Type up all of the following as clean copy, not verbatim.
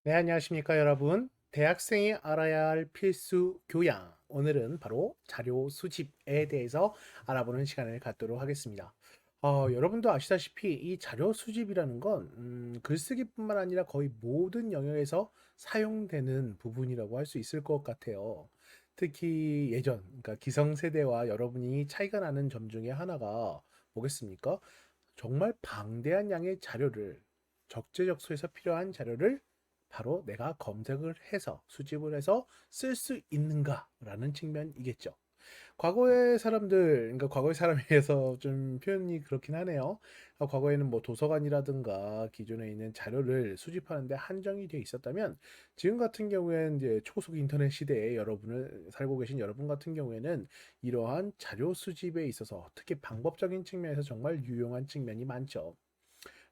네, 안녕하십니까, 여러분. 대학생이 알아야 할 필수 교양. 오늘은 바로 자료 수집에 대해서 알아보는 시간을 갖도록 하겠습니다. 여러분도 아시다시피 이 자료 수집이라는 건 글쓰기뿐만 아니라 거의 모든 영역에서 사용되는 부분이라고 할 수 있을 것 같아요. 특히 예전, 그러니까 기성세대와 여러분이 차이가 나는 점 중에 하나가 뭐겠습니까? 정말 방대한 양의 자료를 적재적소에서 필요한 자료를 바로 내가 검색을 해서 수집을 해서 쓸 수 있는가라는 측면이겠죠. 과거의 사람들, 그러니까 과거의 사람에 의해서 좀 표현이 그렇긴 하네요. 과거에는 뭐 도서관이라든가 기존에 있는 자료를 수집하는데 한정이 되어 있었다면 지금 같은 경우에는 이제 초속 인터넷 시대에 여러분을 살고 계신 여러분 같은 경우에는 이러한 자료 수집에 있어서 특히 방법적인 측면에서 정말 유용한 측면이 많죠.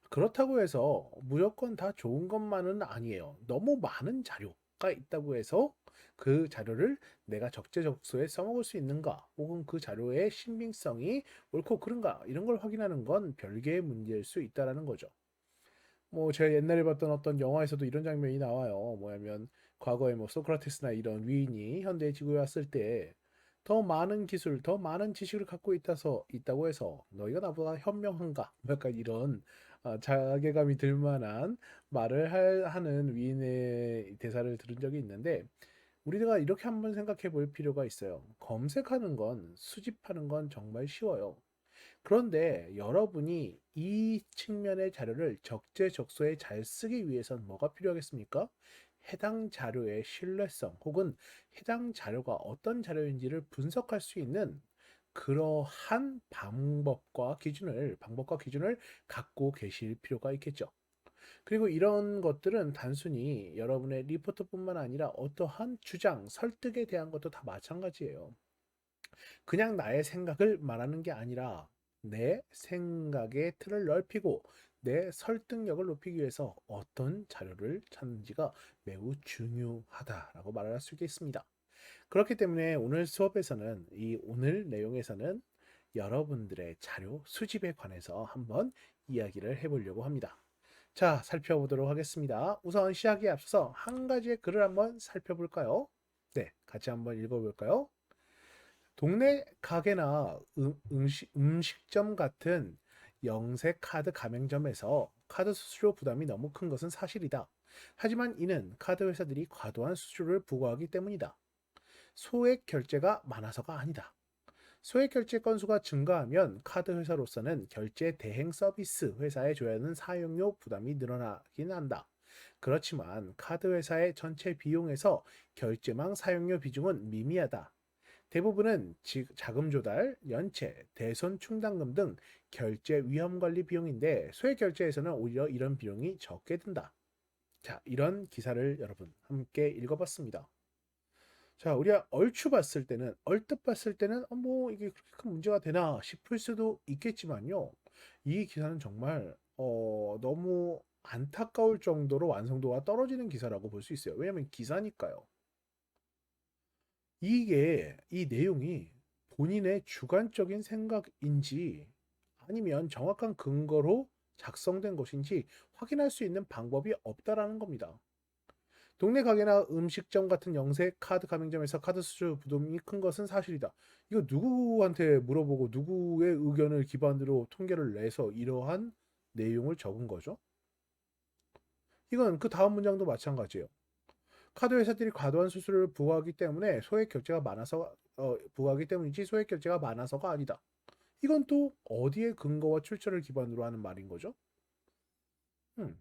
그렇다고 해서 무조건 다 좋은 것만은 아니에요. 너무 많은 자료가 있다고 해서 그 자료를 내가 적재적소에 써먹을 수 있는가, 혹은 그 자료의 신빙성이 옳고 그른가, 이런 걸 확인하는 건 별개의 문제일 수 있다라는 거죠. 뭐 제가 옛날에 봤던 어떤 영화에서도 이런 장면이 나와요. 뭐냐면 과거에 뭐 소크라테스나 이런 위인이 현대 지구에 왔을 때 더 많은 기술, 더 많은 지식을 갖고 있다고 해서 너희가 나보다 현명한가? 뭐 약간 이런 자괴감이 들 만한 하는 위인의 대사를 들은 적이 있는데 우리가 이렇게 한번 생각해 볼 필요가 있어요. 검색하는 건, 수집하는 건 정말 쉬워요. 그런데 여러분이 이 측면의 자료를 적재적소에 잘 쓰기 위해선 뭐가 필요하겠습니까? 해당 자료의 신뢰성 혹은 해당 자료가 어떤 자료인지를 분석할 수 있는 그러한 방법과 기준을 갖고 계실 필요가 있겠죠. 그리고 이런 것들은 단순히 여러분의 리포트뿐만 아니라 어떠한 주장, 설득에 대한 것도 다 마찬가지예요. 그냥 나의 생각을 말하는 게 아니라 내 생각의 틀을 넓히고 내 설득력을 높이기 위해서 어떤 자료를 찾는지가 매우 중요하다라고 말할 수 있겠습니다. 그렇기 때문에 오늘 수업에서는 오늘 내용에서는 여러분들의 자료 수집에 관해서 한번 이야기를 해보려고 합니다. 자, 살펴보도록 하겠습니다. 우선 시작에 앞서 한 가지의 글을 한번 살펴볼까요? 네, 같이 한번 읽어볼까요? 동네 가게나 음식점 같은 영세 카드 가맹점에서 카드 수수료 부담이 너무 큰 것은 사실이다. 하지만 이는 카드 회사들이 과도한 수수료를 부과하기 때문이다. 소액 결제가 많아서가 아니다. 소액 결제 건수가 증가하면 카드 회사로서는 결제 대행 서비스 회사에 줘야 하는 사용료 부담이 늘어나긴 한다. 그렇지만 카드 회사의 전체 비용에서 결제망 사용료 비중은 미미하다. 대부분은 자금 조달, 연체, 대손 충당금 등 결제 위험 관리 비용인데 소액 결제에서는 오히려 이런 비용이 적게 든다. 자, 이런 기사를 여러분 함께 읽어봤습니다. 자, 우리가 얼뜻 봤을 때는 뭐 이게 그렇게 큰 문제가 되나 싶을 수도 있겠지만요. 이 기사는 정말 너무 안타까울 정도로 완성도가 떨어지는 기사라고 볼 수 있어요. 왜냐면 기사니까요. 이 내용이 본인의 주관적인 생각인지 아니면 정확한 근거로 작성된 것인지 확인할 수 있는 방법이 없다라는 겁니다. 동네 가게나 음식점 같은 영세 카드 가맹점에서 카드 수수료 부담이 큰 것은 사실이다. 이거 누구한테 물어보고 누구의 의견을 기반으로 통계를 내서 이러한 내용을 적은 거죠? 이건 그 다음 문장도 마찬가지예요. 카드 회사들이 과도한 수수료를 부과하기 때문에 소액 결제가 많아서 부과하기 때문이지 소액 결제가 많아서가 아니다. 이건 또 어디에 근거와 출처를 기반으로 하는 말인 거죠? 음.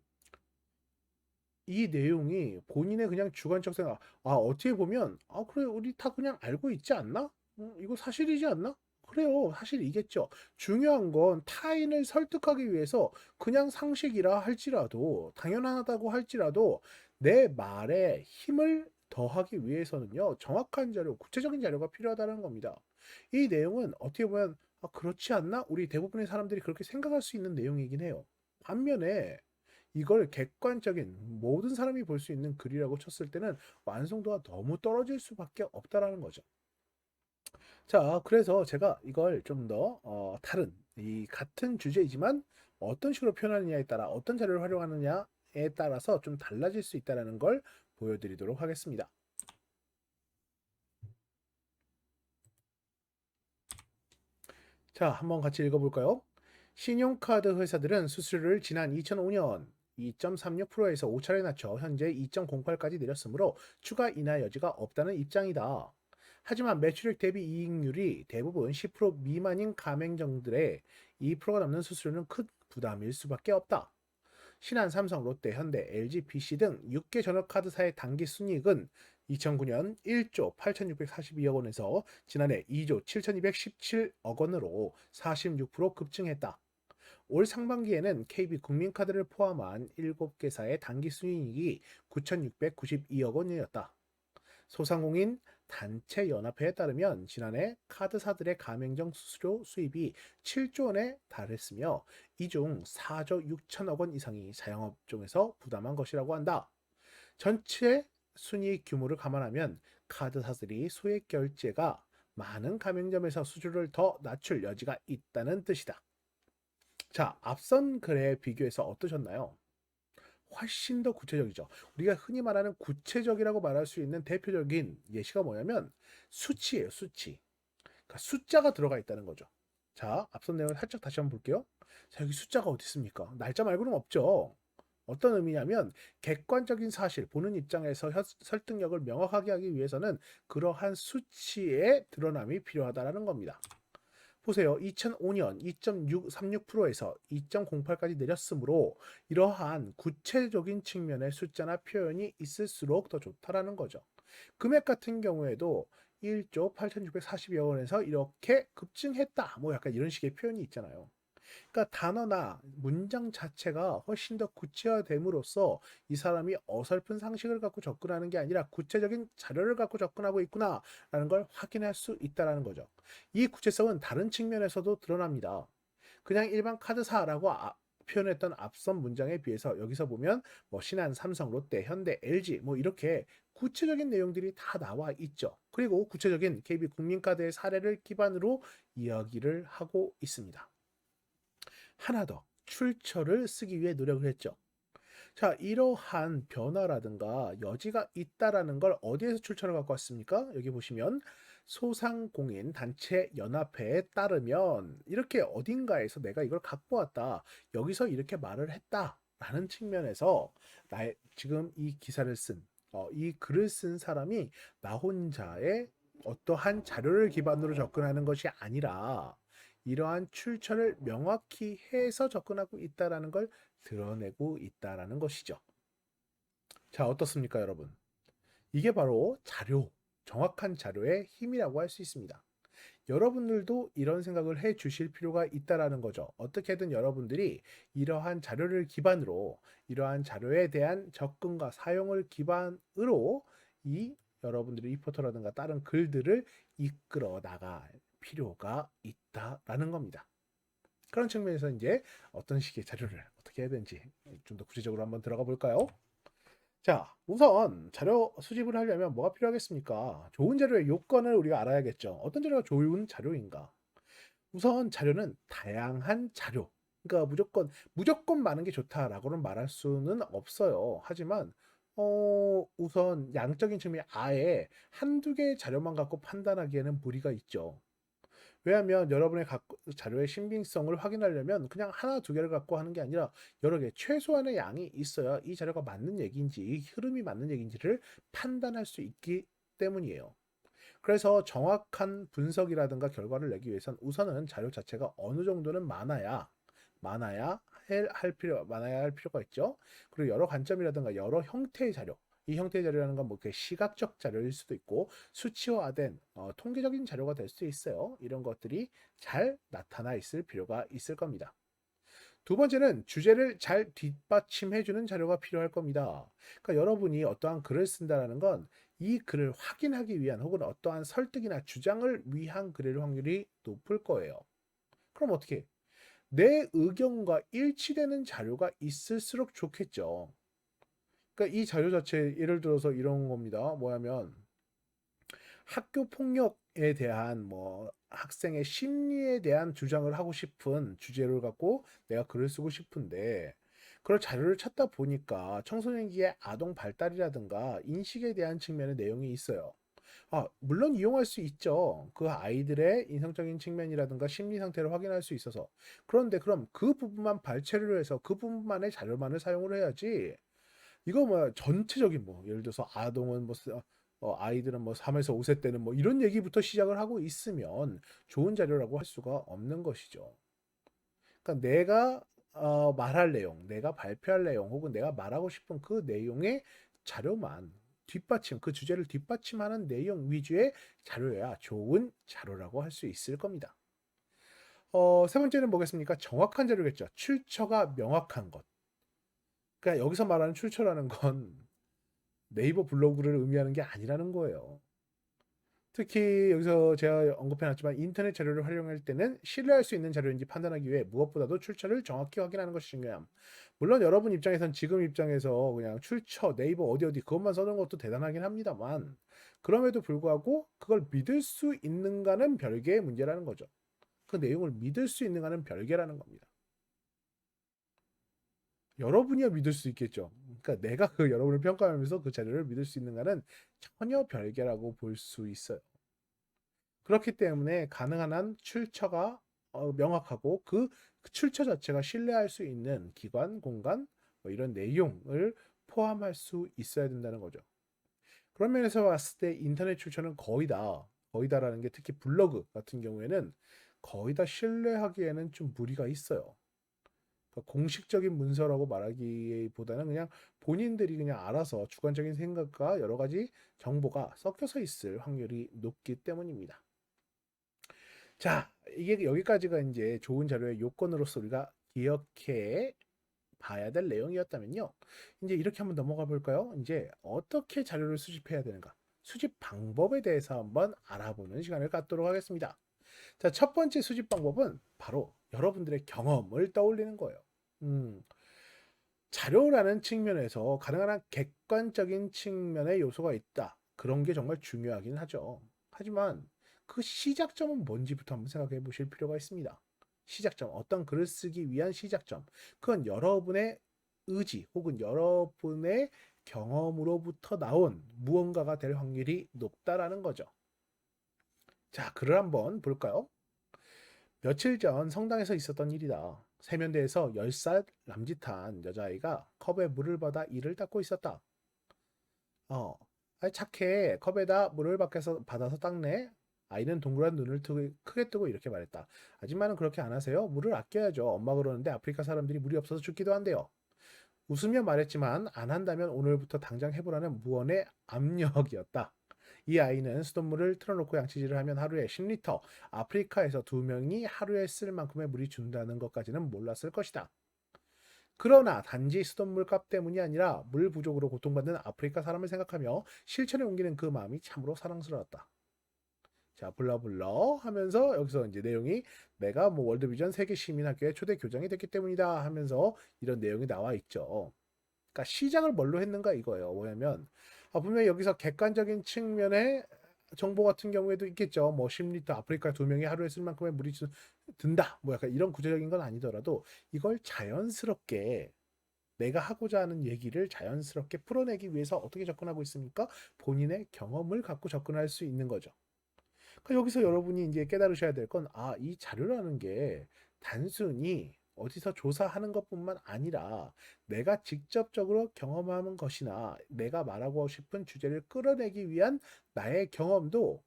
이 내용이 본인의 그냥 주관적 생각, 어떻게 보면, 그래, 우리 다 그냥 알고 있지 않나? 이거 사실이지 않나? 그래요, 사실이겠죠. 중요한 건 타인을 설득하기 위해서 그냥 상식이라 할지라도, 당연하다고 할지라도, 내 말에 힘을 더하기 위해서는요, 정확한 자료, 구체적인 자료가 필요하다는 겁니다. 이 내용은 어떻게 보면, 그렇지 않나? 우리 대부분의 사람들이 그렇게 생각할 수 있는 내용이긴 해요. 반면에, 이걸 객관적인 모든 사람이 볼 수 있는 글이라고 쳤을 때는 완성도가 너무 떨어질 수밖에 없다라는 거죠. 자, 그래서 제가 이걸 좀 더 다른 이 같은 주제이지만 어떤 식으로 표현하느냐에 따라 어떤 자료를 활용하느냐에 따라서 좀 달라질 수 있다는 걸 보여드리도록 하겠습니다. 자, 한번 같이 읽어볼까요? 신용카드 회사들은 수수료를 지난 2005년 2.36%에서 5차례 낮춰 현재 2.08까지 내렸으므로 추가 인하 여지가 없다는 입장이다. 하지만 매출액 대비 이익률이 대부분 10% 미만인 가맹점들의 2%가 넘는 수수료는 큰 부담일 수밖에 없다. 신한, 삼성, 롯데, 현대, LG, BC 등 6개 전업카드사의 당기 순이익은 2009년 1조 8,642억 원에서 지난해 2조 7,217억 원으로 46% 급증했다. 올 상반기에는 KB 국민카드를 포함한 7개사의 당기 순이익이 9,692억 원이었다. 소상공인 단체 연합회에 따르면 지난해 카드사들의 가맹점 수수료 수입이 7조 원에 달했으며 이 중 4조 6천억 원 이상이 자영업종에서 부담한 것이라고 한다. 전체 순이익 규모를 감안하면 카드사들이 소액 결제가 많은 가맹점에서 수수료를 더 낮출 여지가 있다는 뜻이다. 자, 앞선 글에 비교해서 어떠셨나요? 훨씬 더 구체적이죠. 우리가 흔히 말하는 구체적이라고 말할 수 있는 대표적인 예시가 뭐냐면 수치예요, 수치. 그러니까 숫자가 들어가 있다는 거죠. 자, 앞선 내용을 살짝 다시 한번 볼게요. 자, 여기 숫자가 어디 있습니까? 날짜 말고는 없죠. 어떤 의미냐면 객관적인 사실, 보는 입장에서 설득력을 명확하게 하기 위해서는 그러한 수치의 드러남이 필요하다는 겁니다. 보세요. 2005년 2.36%에서 2.08까지 내렸으므로 이러한 구체적인 측면의 숫자나 표현이 있을수록 더 좋다라는 거죠. 금액 같은 경우에도 1조 8,642억 원에서 이렇게 급증했다. 뭐 약간 이런 식의 표현이 있잖아요. 그러니까 단어나 문장 자체가 훨씬 더 구체화됨으로써 이 사람이 어설픈 상식을 갖고 접근하는 게 아니라 구체적인 자료를 갖고 접근하고 있구나라는 걸 확인할 수 있다라는 거죠. 이 구체성은 다른 측면에서도 드러납니다. 그냥 일반 카드사라고 표현했던 앞선 문장에 비해서 여기서 보면 뭐 신한, 삼성, 롯데, 현대, LG 뭐 이렇게 구체적인 내용들이 다 나와 있죠. 그리고 구체적인 KB 국민카드의 사례를 기반으로 이야기를 하고 있습니다. 하나 더 출처를 쓰기 위해 노력을 했죠. 자, 이러한 변화라든가 여지가 있다라는 걸 어디에서 출처를 갖고 왔습니까? 여기 보시면 소상공인 단체 연합회에 따르면 이렇게 어딘가에서 내가 이걸 갖고 왔다. 여기서 이렇게 말을 했다라는 측면에서 나의 지금 이 기사를 쓴 이 글을 쓴 사람이 나 혼자의 어떠한 자료를 기반으로 접근하는 것이 아니라 이러한 출처를 명확히 해서 접근하고 있다라는 걸 드러내고 있다라는 것이죠. 자, 어떻습니까, 여러분? 이게 바로 자료, 정확한 자료의 힘이라고 할 수 있습니다. 여러분들도 이런 생각을 해 주실 필요가 있다라는 거죠. 어떻게든 여러분들이 이러한 자료를 기반으로 이러한 자료에 대한 접근과 사용을 기반으로 이 여러분들의 리포터라든가 다른 글들을 이끌어 나갈 필요가 있다라는 겁니다. 그런 측면에서 이제 어떤 식의 자료를 어떻게 해야 되는지 좀 더 구체적으로 한번 들어가 볼까요? 자, 우선 자료 수집을 하려면 뭐가 필요하겠습니까? 좋은 자료의 요건을 우리가 알아야겠죠. 어떤 자료가 좋은 자료인가? 우선 자료는 다양한 자료. 그러니까 무조건 많은 게 좋다라고는 말할 수는 없어요. 하지만 우선 양적인 측면에 아예 한두 개의 자료만 갖고 판단하기에는 무리가 있죠. 왜냐하면 여러분의 자료의 신빙성을 확인하려면 그냥 하나 두 개를 갖고 하는 게 아니라 여러 개 최소한의 양이 있어야 이 자료가 맞는 얘기인지 이 흐름이 맞는 얘기인지를 판단할 수 있기 때문이에요. 그래서 정확한 분석이라든가 결과를 내기 위해선 우선은 자료 자체가 어느 정도는 많아야 많아야 할 필요가 있죠. 그리고 여러 관점이라든가 여러 형태의 자료, 이 형태의 자료라는 건 뭐 시각적 자료일 수도 있고 수치화된 통계적인 자료가 될 수 있어요. 이런 것들이 잘 나타나 있을 필요가 있을 겁니다. 두 번째는 주제를 잘 뒷받침해주는 자료가 필요할 겁니다. 그러니까 여러분이 어떠한 글을 쓴다는 건 이 글을 확인하기 위한 혹은 어떠한 설득이나 주장을 위한 글일 확률이 높을 거예요. 그럼 어떻게? 내 의견과 일치되는 자료가 있을수록 좋겠죠. 그러니까 이 자료 자체 예를 들어서 이런 겁니다. 뭐냐면 학교 폭력에 대한 뭐 학생의 심리에 대한 주장을 하고 싶은 주제를 갖고 내가 글을 쓰고 싶은데 그런 자료를 찾다 보니까 청소년기의 아동 발달이라든가 인식에 대한 측면의 내용이 있어요. 물론 이용할 수 있죠. 그 아이들의 인성적인 측면이라든가 심리 상태를 확인할 수 있어서. 그런데 그럼 그 부분만 발췌를 해서 그 부분만의 자료만을 사용을 해야지. 이거 뭐 전체적인 뭐 예를 들어서 아동은 뭐 아이들은 뭐 3에서 5세 때는 뭐 이런 얘기부터 시작을 하고 있으면 좋은 자료라고 할 수가 없는 것이죠. 그러니까 내가 말할 내용, 내가 발표할 내용, 혹은 내가 말하고 싶은 그 내용의 자료만 뒷받침, 그 주제를 뒷받침하는 내용 위주의 자료여야 좋은 자료라고 할 수 있을 겁니다. 세 번째는 뭐겠습니까? 정확한 자료겠죠. 출처가 명확한 것. 그러니까 여기서 말하는 출처라는 건 네이버 블로그를 의미하는 게 아니라는 거예요. 특히 여기서 제가 언급해놨지만 인터넷 자료를 활용할 때는 신뢰할 수 있는 자료인지 판단하기 위해 무엇보다도 출처를 정확히 확인하는 것이 중요함. 물론 여러분 입장에선 지금 입장에서 그냥 출처 네이버 어디 어디 그것만 써놓은 것도 대단하긴 합니다만, 그럼에도 불구하고 그걸 믿을 수 있는가는 별개의 문제라는 거죠. 그 내용을 믿을 수 있는가는 별개라는 겁니다. 여러분이야 믿을 수 있겠죠. 그러니까 내가 그 여러분을 평가하면서 그 자료를 믿을 수 있는가는 전혀 별개라고 볼 수 있어요. 그렇기 때문에 가능한 한 출처가 명확하고 그 출처 자체가 신뢰할 수 있는 기관, 공간, 뭐 이런 내용을 포함할 수 있어야 된다는 거죠. 그런 면에서 봤을 때 인터넷 출처는 거의 다라는 게 특히 블로그 같은 경우에는 거의 다 신뢰하기에는 좀 무리가 있어요. 그러니까 공식적인 문서라고 말하기보다는 그냥 본인들이 그냥 알아서 주관적인 생각과 여러 가지 정보가 섞여서 있을 확률이 높기 때문입니다. 자, 이게 여기까지가 이제 좋은 자료의 요건으로서 우리가 기억해 봐야 될 내용이었다면요. 이제 이렇게 한번 넘어가 볼까요? 이제 어떻게 자료를 수집해야 되는가? 수집 방법에 대해서 한번 알아보는 시간을 갖도록 하겠습니다. 자, 첫 번째 수집 방법은 바로 여러분들의 경험을 떠올리는 거예요. 음, 자료라는 측면에서 가능한 한 객관적인 측면의 요소가 있다. 그런 게 정말 중요하긴 하죠. 하지만 그 시작점은 뭔지부터 한번 생각해 보실 필요가 있습니다. 시작점, 어떤 글을 쓰기 위한 시작점. 그건 여러분의 의지 혹은 여러분의 경험으로부터 나온 무언가가 될 확률이 높다라는 거죠. 자, 글을 한번 볼까요? 며칠 전 성당에서 있었던 일이다. 세면대에서 10살 남짓한 여자아이가 컵에 물을 받아 이를 닦고 있었다. 어, 아이 착해. 컵에다 물을 받아서 닦네. 아이는 동그란 눈을 크게 뜨고 이렇게 말했다. 아줌마는 그렇게 안 하세요? 물을 아껴야죠. 엄마 그러는데 아프리카 사람들이 물이 없어서 죽기도 한대요. 웃으며 말했지만 안 한다면 오늘부터 당장 해보라는 무언의 압력이었다. 이 아이는 수돗물을 틀어놓고 양치질을 하면 하루에 10리터, 아프리카에서 2명이 하루에 쓸 만큼의 물이 준다는 것까지는 몰랐을 것이다. 그러나 단지 수돗물 값 때문이 아니라 물 부족으로 고통받는 아프리카 사람을 생각하며 실천에 옮기는 그 마음이 참으로 사랑스러웠다. 자, 블러블러 하면서 여기서 이제 내용이 내가 뭐 월드비전 세계 시민학교의 초대 교장이 됐기 때문이다 하면서 이런 내용이 나와 있죠. 그러니까 시작을 뭘로 했는가 이거예요. 뭐냐면 분명히 여기서 객관적인 측면의 정보 같은 경우에도 있겠죠. 뭐 10리터 아프리카 2명이 하루에 쓸 만큼의 물이 든다. 뭐 약간 이런 구체적인 건 아니더라도 이걸 자연스럽게 내가 하고자 하는 얘기를 자연스럽게 풀어내기 위해서 어떻게 접근하고 있습니까? 본인의 경험을 갖고 접근할 수 있는 거죠. 그러니까 여기서 여러분이 이제 깨달으셔야 될 건, 이 자료라는 게 단순히 어디서 조사하는 것뿐만 아니라 내가 직접적으로 경험하는 것이나 내가 말하고 싶은 주제를 끌어내기 위한 나의 경험도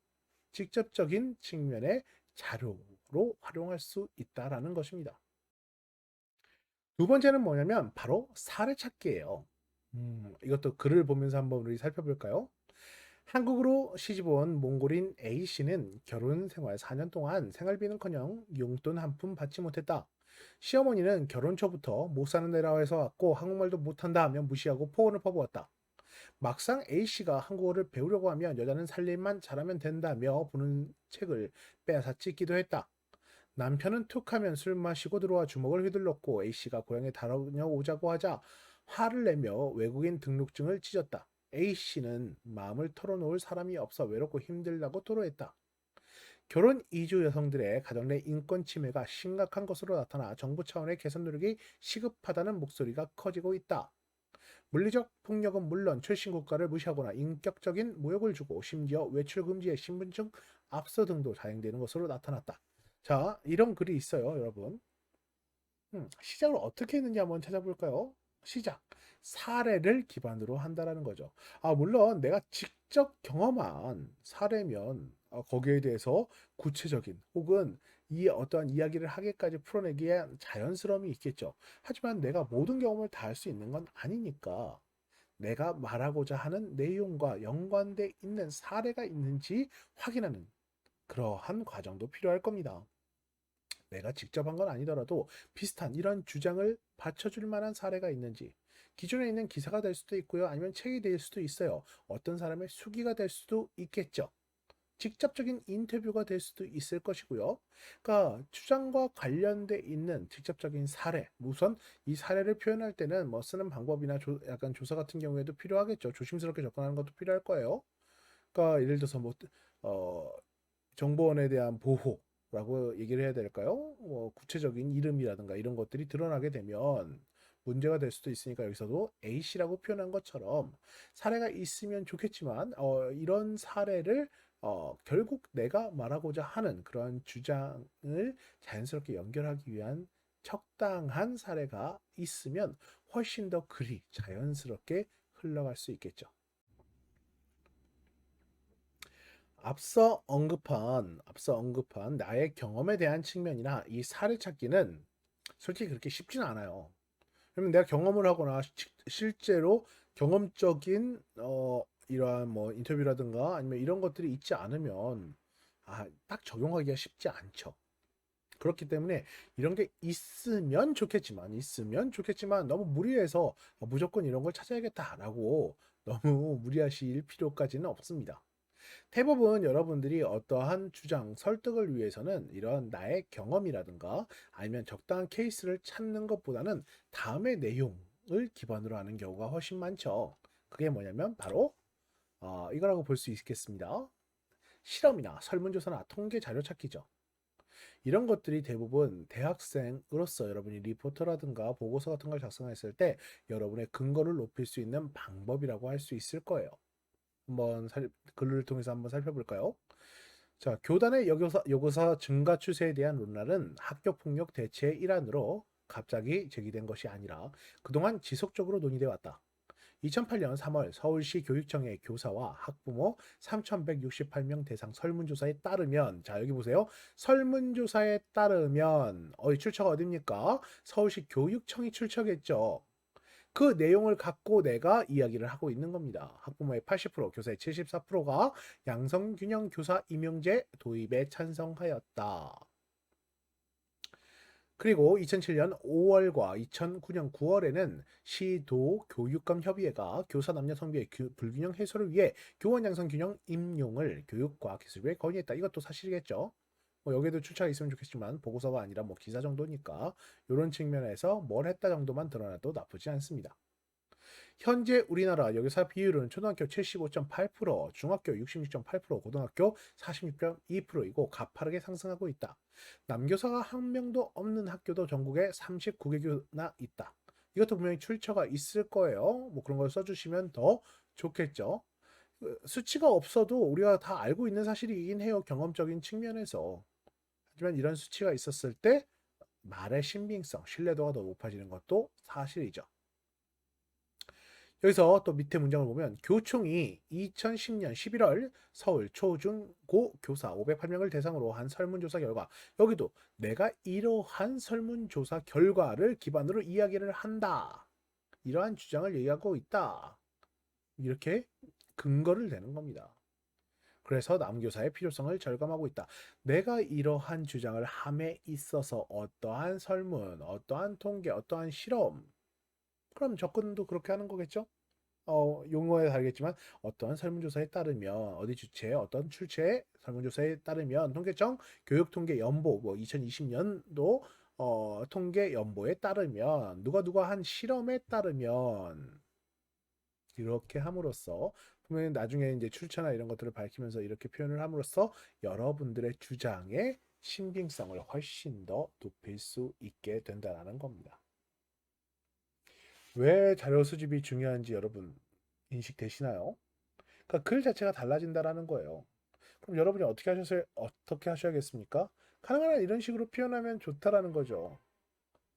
직접적인 측면의 자료로 활용할 수 있다라는 것입니다. 두 번째는 뭐냐면 바로 사례 찾기예요. 이것도 글을 보면서 한번 우리 살펴볼까요? 한국으로 시집온 몽골인 A씨는 결혼 생활 4년 동안 생활비는커녕 용돈 한 푼 받지 못했다. 시어머니는 결혼 초부터 못 사는 데라 해서 왔고 한국말도 못한다 하며 무시하고 포근을 퍼부었다. 막상 A씨가 한국어를 배우려고 하면 여자는 살림만 잘하면 된다며 보는 책을 빼앗아 찍기도 했다. 남편은 툭하면 술 마시고 들어와 주먹을 휘둘렀고 A씨가 고향에 다녀오자고 하자 화를 내며 외국인 등록증을 찢었다. A씨는 마음을 털어놓을 사람이 없어 외롭고 힘들다고 토로했다. 결혼 이주 여성들의 가정 내 인권 침해가 심각한 것으로 나타나 정부 차원의 개선 노력이 시급하다는 목소리가 커지고 있다. 물리적 폭력은 물론 출신 국가를 무시하거나 인격적인 모욕을 주고 심지어 외출 금지에 신분증 압수 등도 자행되는 것으로 나타났다. 자, 이런 글이 있어요, 여러분. 시작을 어떻게 했는지 한번 찾아볼까요? 시작. 사례를 기반으로 한다라는 거죠. 물론 내가 직접 경험한 사례면 거기에 대해서 구체적인 혹은 이 어떠한 이야기를 하기까지 풀어내기에 위한 자연스러움이 있겠죠. 하지만 내가 모든 경험을 다 할 수 있는 건 아니니까 내가 말하고자 하는 내용과 연관돼 있는 사례가 있는지 확인하는 그러한 과정도 필요할 겁니다. 내가 직접 한 건 아니더라도 비슷한 이런 주장을 받쳐줄 만한 사례가 있는지 기존에 있는 기사가 될 수도 있고요. 아니면 책이 될 수도 있어요. 어떤 사람의 수기가 될 수도 있겠죠. 직접적인 인터뷰가 될 수도 있을 것이고요. 그러니까 주장과 관련돼 있는 직접적인 사례. 우선 이 사례를 표현할 때는 뭐 쓰는 방법이나 약간 조사 같은 경우에도 필요하겠죠. 조심스럽게 접근하는 것도 필요할 거예요. 그러니까 예를 들어서 뭐 어, 정보원에 대한 보호라고 얘기를 해야 될까요? 뭐 구체적인 이름이라든가 이런 것들이 드러나게 되면 문제가 될 수도 있으니까 여기서도 A씨라고 표현한 것처럼 사례가 있으면 좋겠지만 이런 사례를 결국 내가 말하고자 하는 그런 주장을 자연스럽게 연결하기 위한 적당한 사례가 있으면 훨씬 더 글이 자연스럽게 흘러갈 수 있겠죠. 앞서 언급한 나의 경험에 대한 측면이나 이 사례 찾기는 솔직히 그렇게 쉽지는 않아요. 왜냐면 내가 경험을 하거나 실제로 경험적인 이러한 뭐 인터뷰라든가 아니면 이런 것들이 있지 않으면 딱 적용하기가 쉽지 않죠. 그렇기 때문에 이런 게 있으면 좋겠지만 너무 무리해서 무조건 이런 걸 찾아야겠다라고 너무 무리하실 필요까지는 없습니다. 대부분 여러분들이 어떠한 주장, 설득을 위해서는 이런 나의 경험이라든가 아니면 적당한 케이스를 찾는 것보다는 다음의 내용을 기반으로 하는 경우가 훨씬 많죠. 그게 뭐냐면 바로 이거라고 볼 수 있겠습니다. 실험이나 설문조사나 통계 자료 찾기죠. 이런 것들이 대부분 대학생으로서 여러분이 리포터라든가 보고서 같은 걸 작성했을 때 여러분의 근거를 높일 수 있는 방법이라고 할 수 있을 거예요. 한번 글을 통해서 한번 살펴볼까요? 자, 교단의 여교사 증가 추세에 대한 논란은 학교 폭력 대체의 일환으로 갑자기 제기된 것이 아니라 그동안 지속적으로 논의돼 왔다. 2008년 3월 서울시 교육청의 교사와 학부모 3,168명 대상 설문조사에 따르면, 자, 여기 보세요. 설문조사에 따르면, 출처가 어딥니까? 서울시 교육청이 출처겠죠. 그 내용을 갖고 내가 이야기를 하고 있는 겁니다. 학부모의 80%, 교사의 74%가 양성균형 교사 임용제 도입에 찬성하였다. 그리고 2007년 5월과 2009년 9월에는 시도 교육감 협의회가 교사 남녀 성비의 불균형 해소를 위해 교원 양성 균형 임용을 교육과학기술부에 건의했다. 이것도 사실이겠죠. 뭐 여기에도 출처가 있으면 좋겠지만 보고서가 아니라 뭐 기사 정도니까 이런 측면에서 뭘 했다 정도만 드러나도 나쁘지 않습니다. 현재 우리나라 여교사 비율은 초등학교 75.8%, 중학교 66.8%, 고등학교 46.2%이고 가파르게 상승하고 있다. 남교사가 한 명도 없는 학교도 전국에 39개교나 있다. 이것도 분명히 출처가 있을 거예요. 뭐 그런 걸 써주시면 더 좋겠죠. 수치가 없어도 우리가 다 알고 있는 사실이긴 해요. 경험적인 측면에서. 하지만 이런 수치가 있었을 때 말의 신빙성, 신뢰도가 더 높아지는 것도 사실이죠. 여기서 또 밑에 문장을 보면 교총이 2010년 11월 서울 초중고 교사 508명을 대상으로 한 설문조사 결과, 여기도 내가 이러한 설문조사 결과를 기반으로 이야기를 한다, 이러한 주장을 얘기하고 있다, 이렇게 근거를 대는 겁니다. 그래서 남교사의 필요성을 절감하고 있다. 내가 이러한 주장을 함에 있어서 어떠한 설문, 어떠한 통계, 어떠한 실험, 그럼 접근도 그렇게 하는 거겠죠? 용어에 다르겠지만 어떠한 설문조사에 따르면, 어디 주체 어떤 출처의 설문조사에 따르면, 통계청 교육통계 연보 뭐 2020년도 통계 연보에 따르면, 누가 한 실험에 따르면, 이렇게 함으로써 보면 나중에 이제 출처나 이런 것들을 밝히면서 이렇게 표현을 함으로써 여러분들의 주장의 신빙성을 훨씬 더 높일 수 있게 된다는 겁니다. 왜 자료 수집이 중요한지 여러분 인식되시나요? 그러니까 글 자체가 달라진다라는 거예요. 그럼 여러분이 어떻게 하셔야겠습니까? 가능한 한 이런 식으로 표현하면 좋다라는 거죠.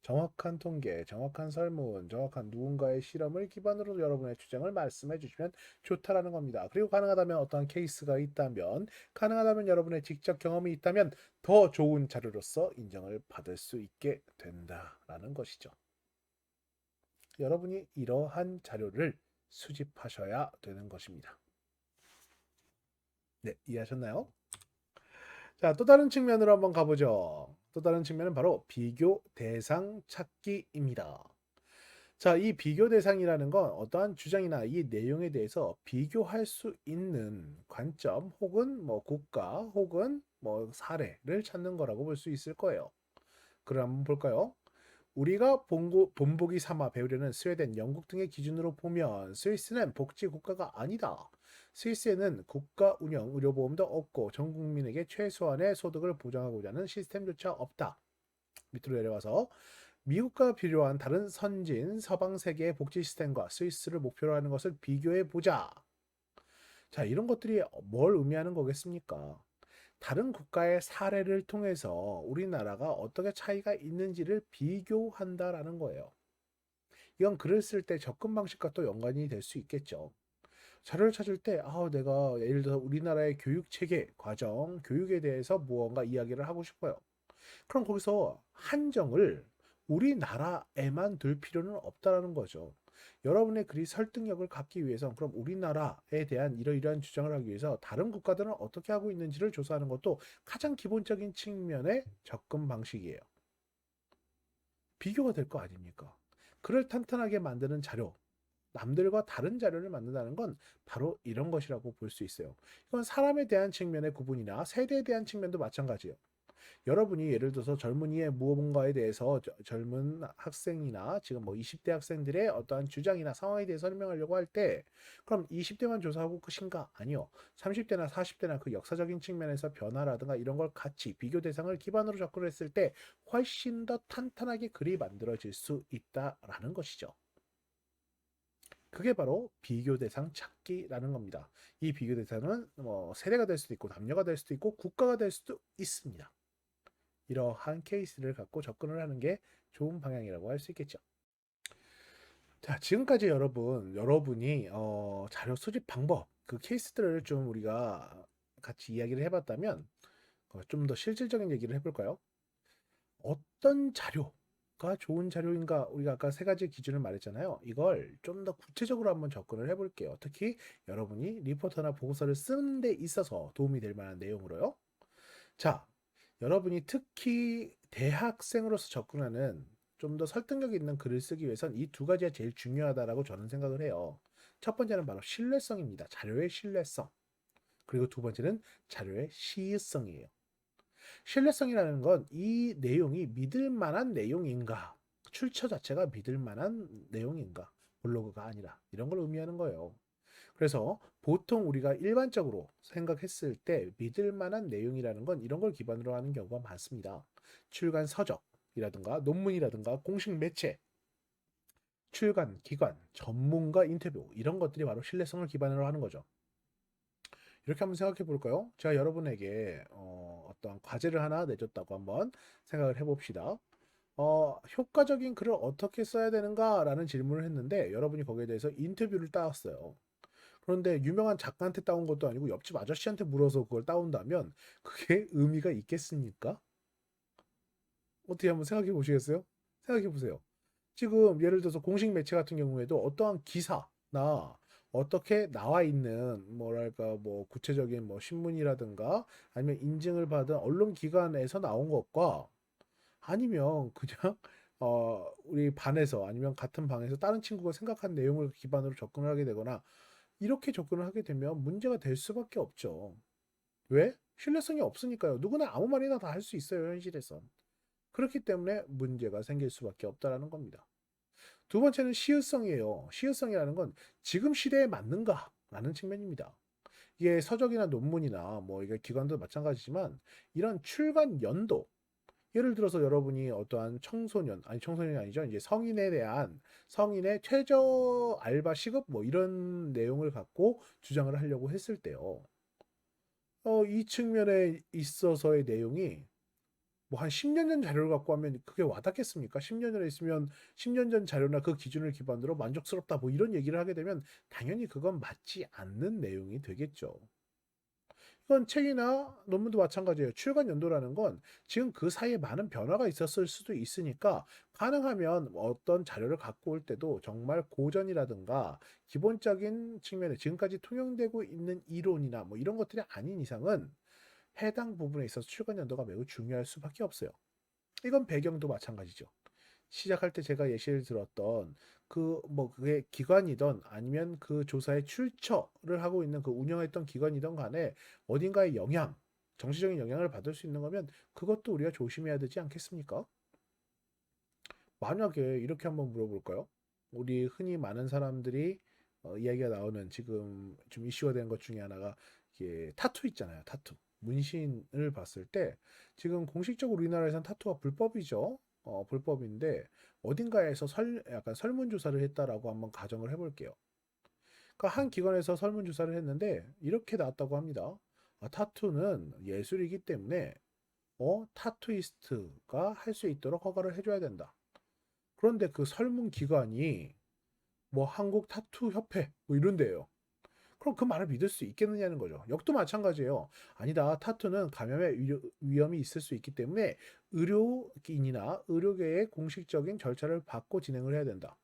정확한 통계, 정확한 설문, 정확한 누군가의 실험을 기반으로 여러분의 주장을 말씀해 주시면 좋다라는 겁니다. 그리고 가능하다면 어떠한 케이스가 있다면, 가능하다면 여러분의 직접 경험이 있다면 더 좋은 자료로서 인정을 받을 수 있게 된다라는 것이죠. 여러분이 이러한 자료를 수집하셔야 되는 것입니다. 네, 이해하셨나요? 자, 또 다른 측면으로 한번 가보죠. 또 다른 측면은 바로 비교 대상 찾기입니다. 자, 이 비교 대상이라는 건 어떠한 주장이나 이 내용에 대해서 비교할 수 있는 관점 혹은 뭐 국가 혹은 뭐 사례를 찾는 거라고 볼 수 있을 거예요. 그럼 한번 볼까요? 우리가 본보기 삼아 배우려는 스웨덴, 영국 등의 기준으로 보면 스위스는 복지 국가가 아니다. 스위스에는 국가 운영 의료보험도 없고 전 국민에게 최소한의 소득을 보장하고자 하는 시스템조차 없다. 밑으로 내려와서 미국과 필요한 다른 선진 서방 세계의 복지 시스템과 스위스를 목표로 하는 것을 비교해 보자. 자, 이런 것들이 뭘 의미하는 거겠습니까? 다른 국가의 사례를 통해서 우리나라가 어떻게 차이가 있는지를 비교한다라는 거예요. 이건 글을 쓸 때 접근 방식과 또 연관이 될 수 있겠죠. 자료를 찾을 때, 내가 예를 들어 우리나라의 교육 체계, 과정, 교육에 대해서 무언가 이야기를 하고 싶어요. 그럼 거기서 한정을 우리나라에만 둘 필요는 없다라는 거죠. 여러분의 글이 설득력을 갖기 위해서 그럼 우리나라에 대한 이러이러한 주장을 하기 위해서 다른 국가들은 어떻게 하고 있는지를 조사하는 것도 가장 기본적인 측면의 접근 방식이에요. 비교가 될 거 아닙니까? 글을 탄탄하게 만드는 자료, 남들과 다른 자료를 만든다는 건 바로 이런 것이라고 볼 수 있어요. 이건 사람에 대한 측면의 구분이나 세대에 대한 측면도 마찬가지예요. 여러분이 예를 들어서 젊은이의 무언가에 대해서 젊은 학생이나 지금 뭐 20대 학생들의 어떠한 주장이나 상황에 대해서 설명하려고 할 때 그럼 20대만 조사하고 끝인가? 아니요. 30대나 40대나 그 역사적인 측면에서 변화라든가 이런 걸 같이 비교 대상을 기반으로 접근을 했을 때 훨씬 더 탄탄하게 글이 만들어질 수 있다라는 것이죠. 그게 바로 비교 대상 찾기라는 겁니다. 이 비교 대상은 뭐 세대가 될 수도 있고 남녀가 될 수도 있고 국가가 될 수도 있습니다. 이러한 케이스를 갖고 접근을 하는 게 좋은 방향이라고 할 수 있겠죠. 자, 지금까지 여러분이 자료 수집 방법, 그 케이스들을 좀 우리가 같이 이야기를 해봤다면 좀 더 실질적인 얘기를 해볼까요? 어떤 자료가 좋은 자료인가? 우리가 아까 세 가지 기준을 말했잖아요. 이걸 좀 더 구체적으로 한번 접근을 해볼게요. 특히 여러분이 리포터나 보고서를 쓰는 데 있어서 도움이 될 만한 내용으로요. 자, 여러분이 특히 대학생으로서 접근하는 좀 더 설득력 있는 글을 쓰기 위해선 이 두 가지가 제일 중요하다라고 저는 생각을 해요. 첫 번째는 바로 신뢰성입니다. 자료의 신뢰성. 그리고 두 번째는 자료의 시의성이에요. 신뢰성이라는 건 이 내용이 믿을 만한 내용인가? 출처 자체가 믿을 만한 내용인가? 블로그가 아니라 이런 걸 의미하는 거예요. 그래서 보통 우리가 일반적으로 생각했을 때 믿을 만한 내용이라는 건 이런 걸 기반으로 하는 경우가 많습니다. 출간 서적이라든가 논문이라든가 공식 매체, 출간 기관, 전문가 인터뷰 이런 것들이 바로 신뢰성을 기반으로 하는 거죠. 이렇게 한번 생각해 볼까요? 제가 여러분에게 어떤 과제를 하나 내줬다고 한번 생각을 해봅시다. 효과적인 글을 어떻게 써야 되는가라는 질문을 했는데 여러분이 거기에 대해서 인터뷰를 따왔어요. 그런데 유명한 작가한테 따온 것도 아니고 옆집 아저씨한테 물어서 그걸 따온다면 그게 의미가 있겠습니까? 어떻게 한번 생각해 보시겠어요? 생각해 보세요. 지금 예를 들어서 공식 매체 같은 경우에도 어떠한 기사나 어떻게 나와 있는 뭐랄까 뭐 구체적인 뭐 신문이라든가 아니면 인증을 받은 언론 기관에서 나온 것과 아니면 그냥 우리 반에서 아니면 같은 방에서 다른 친구가 생각한 내용을 기반으로 접근을 하게 되거나 이렇게 접근을 하게 되면 문제가 될 수밖에 없죠. 왜? 신뢰성이 없으니까요. 누구나 아무 말이나 다 할 수 있어요, 현실에선. 그렇기 때문에 문제가 생길 수밖에 없다라는 겁니다. 두 번째는 시의성이에요. 시의성이라는 건 지금 시대에 맞는가라는 측면입니다. 이게 서적이나 논문이나 뭐 이게 기관도 마찬가지지만 이런 출간 연도, 예를 들어서 여러분이 어떠한 청소년, 아니 청소년이 아니죠. 이제 성인에 대한 성인의 최저 알바 시급 뭐 이런 내용을 갖고 주장을 하려고 했을 때요. 이 측면에 있어서의 내용이 뭐 한 10년 전 자료를 갖고 하면 그게 와닿겠습니까? 10년 전에 있으면 10년 전 자료나 그 기준을 기반으로 만족스럽다 뭐 이런 얘기를 하게 되면 당연히 그건 맞지 않는 내용이 되겠죠. 이건 책이나 논문도 마찬가지예요. 출간 연도라는 건 지금 그 사이에 많은 변화가 있었을 수도 있으니까 가능하면 어떤 자료를 갖고 올 때도 정말 고전이라든가 기본적인 측면에 지금까지 통용되고 있는 이론이나 뭐 이런 것들이 아닌 이상은 해당 부분에 있어서 출간 연도가 매우 중요할 수밖에 없어요. 이건 배경도 마찬가지죠. 시작할 때 제가 예시를 들었던 그 뭐 그게 기관이든 아니면 그 조사에 출처를 하고 있는 그 운영했던 기관이든 간에 어딘가에 영향, 정치적인 영향을 받을 수 있는 거면 그것도 우리가 조심해야 되지 않겠습니까? 만약에 이렇게 한번 물어볼까요? 우리 흔히 많은 사람들이 이야기가 나오는 지금 좀 이슈가 되는 것 중에 하나가 이게 타투 있잖아요. 타투. 문신을 봤을 때 지금 공식적으로 우리나라에선 타투가 불법이죠. 불법인데 어딘가에서 약간 설문조사를 했다라고 한번 가정을 해볼게요. 그러니까 한 기관에서 설문조사를 했는데 이렇게 나왔다고 합니다. 타투는 예술이기 때문에 타투이스트가 할 수 있도록 허가를 해줘야 된다. 그런데 그 설문 기관이 뭐 한국 타투 협회 뭐 이런 데예요. 그럼 그 말을 믿을 수 있겠느냐는 거죠. 역도 마찬가지예요. 아니다. 타투는 감염의 위험이 있을 수 있기 때문에 의료인이나 의료계의 공식적인 절차를 받고 진행을 해야 된다.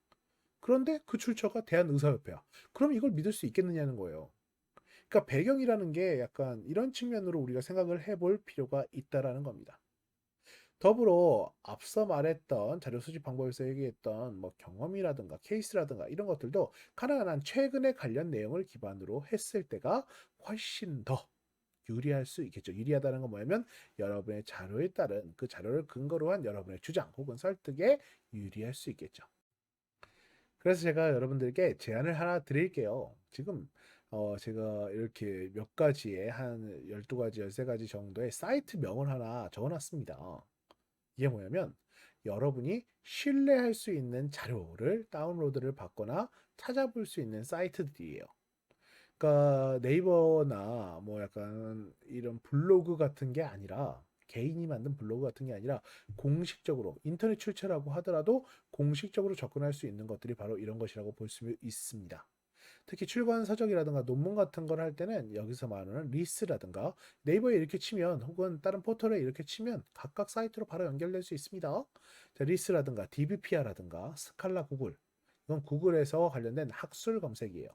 그런데 그 출처가 대한의사협회야. 그럼 이걸 믿을 수 있겠느냐는 거예요. 그러니까 배경이라는 게 약간 이런 측면으로 우리가 생각을 해볼 필요가 있다라는 겁니다. 더불어 앞서 말했던 자료 수집 방법에서 얘기했던 뭐 경험이라든가 케이스라든가 이런 것들도 가능한 한 최근의 관련 내용을 기반으로 했을 때가 훨씬 더 유리할 수 있겠죠. 유리하다는 건 뭐냐면 여러분의 자료에 따른 그 자료를 근거로 한 여러분의 주장 혹은 설득에 유리할 수 있겠죠. 그래서 제가 여러분들께 제안을 하나 드릴게요. 지금 제가 이렇게 몇 가지의 한 12가지, 13가지 정도의 사이트 명을 하나 적어놨습니다. 이게 뭐냐면 여러분이 신뢰할 수 있는 자료를 다운로드를 받거나 찾아볼 수 있는 사이트들이에요. 그러니까 네이버나 뭐 약간 이런 블로그 같은 게 아니라 개인이 만든 블로그 같은 게 아니라 공식적으로 인터넷 출처라고 하더라도 공식적으로 접근할 수 있는 것들이 바로 이런 것이라고 볼 수 있습니다. 특히 출간 서적이라든가 논문 같은 걸 할 때는 여기서 말하는 리스라든가 네이버에 이렇게 치면 혹은 다른 포털에 이렇게 치면 각각 사이트로 바로 연결될 수 있습니다. 자, 리스라든가 DBPR라든가 스칼라 구글 이건 구글에서 관련된 학술 검색이에요.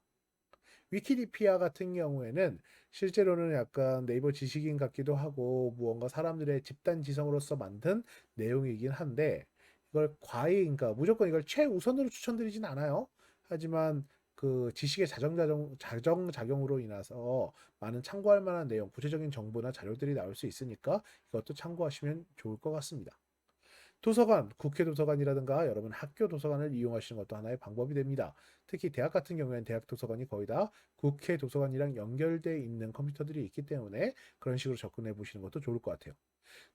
위키디피아 같은 경우에는 실제로는 약간 네이버 지식인 같기도 하고 무언가 사람들의 집단 지성으로서 만든 내용이긴 한데 이걸 그러니까 무조건 이걸 최우선으로 추천드리진 않아요. 하지만 그 지식의 자정작용으로 인해서 많은 참고할 만한 내용, 구체적인 정보나 자료들이 나올 수 있으니까 이것도 참고하시면 좋을 것 같습니다. 도서관, 국회 도서관이라든가 여러분 학교 도서관을 이용하시는 것도 하나의 방법이 됩니다. 특히 대학 같은 경우에는 대학 도서관이 거의 다 국회 도서관이랑 연결되어 있는 컴퓨터들이 있기 때문에 그런 식으로 접근해 보시는 것도 좋을 것 같아요.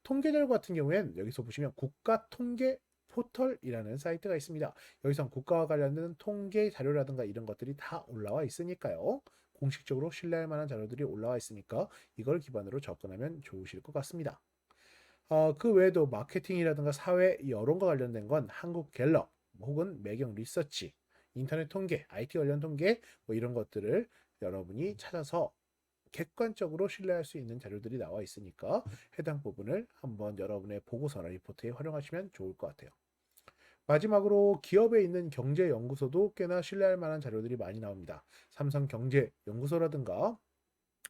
통계자료 같은 경우에는 여기서 보시면 국가통계 포털이라는 사이트가 있습니다. 여기서 국가와 관련된 통계 자료라든가 이런 것들이 다 올라와 있으니까요. 공식적으로 신뢰할 만한 자료들이 올라와 있으니까 이걸 기반으로 접근하면 좋으실 것 같습니다. 그 외에도 마케팅이라든가 사회 여론과 관련된 건 한국갤럽 혹은 매경 리서치, 인터넷 통계, IT 관련 통계 뭐 이런 것들을 여러분이 찾아서 객관적으로 신뢰할 수 있는 자료들이 나와 있으니까 해당 부분을 한번 여러분의 보고서나 리포트에 활용하시면 좋을 것 같아요. 마지막으로 기업에 있는 경제연구소도 꽤나 신뢰할 만한 자료들이 많이 나옵니다. 삼성경제연구소라든가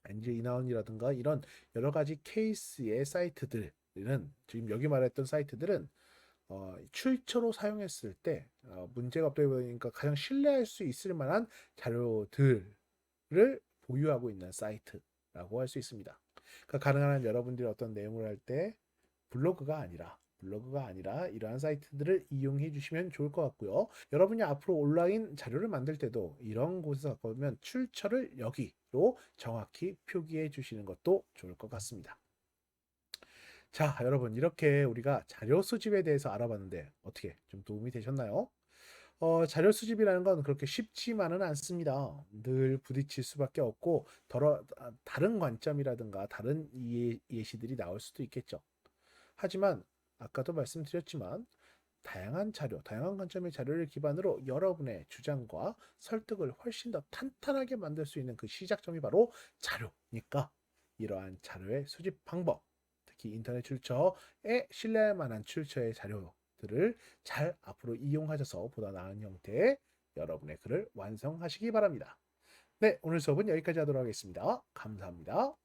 NJ 이나온이라든가 이런 여러 가지 케이스의 사이트들은 지금 여기 말했던 사이트들은 출처로 사용했을 때 문제가 없다 보니까 가장 신뢰할 수 있을 만한 자료들을 보유하고 있는 사이트라고 할 수 있습니다. 그러니까 가능한 한 여러분들이 어떤 내용을 할 때 블로그가 아니라 블로그가 아니라 이러한 사이트들을 이용해 주시면 좋을 것 같고요. 여러분이 앞으로 온라인 자료를 만들 때도 이런 곳에서 갖고 오면 출처를 여기로 정확히 표기해 주시는 것도 좋을 것 같습니다. 자, 여러분 이렇게 우리가 자료 수집에 대해서 알아봤는데 어떻게 좀 도움이 되셨나요? 자료 수집이라는 건 그렇게 쉽지만은 않습니다. 늘 부딪힐 수밖에 없고 다른 관점이라든가 다른 예시들이 나올 수도 있겠죠. 하지만 아까도 말씀드렸지만 다양한 자료, 다양한 관점의 자료를 기반으로 여러분의 주장과 설득을 훨씬 더 탄탄하게 만들 수 있는 그 시작점이 바로 자료니까 이러한 자료의 수집 방법, 특히 인터넷 출처에 신뢰할 만한 출처의 자료들을 잘 앞으로 이용하셔서 보다 나은 형태의 여러분의 글을 완성하시기 바랍니다. 네, 오늘 수업은 여기까지 하도록 하겠습니다. 감사합니다.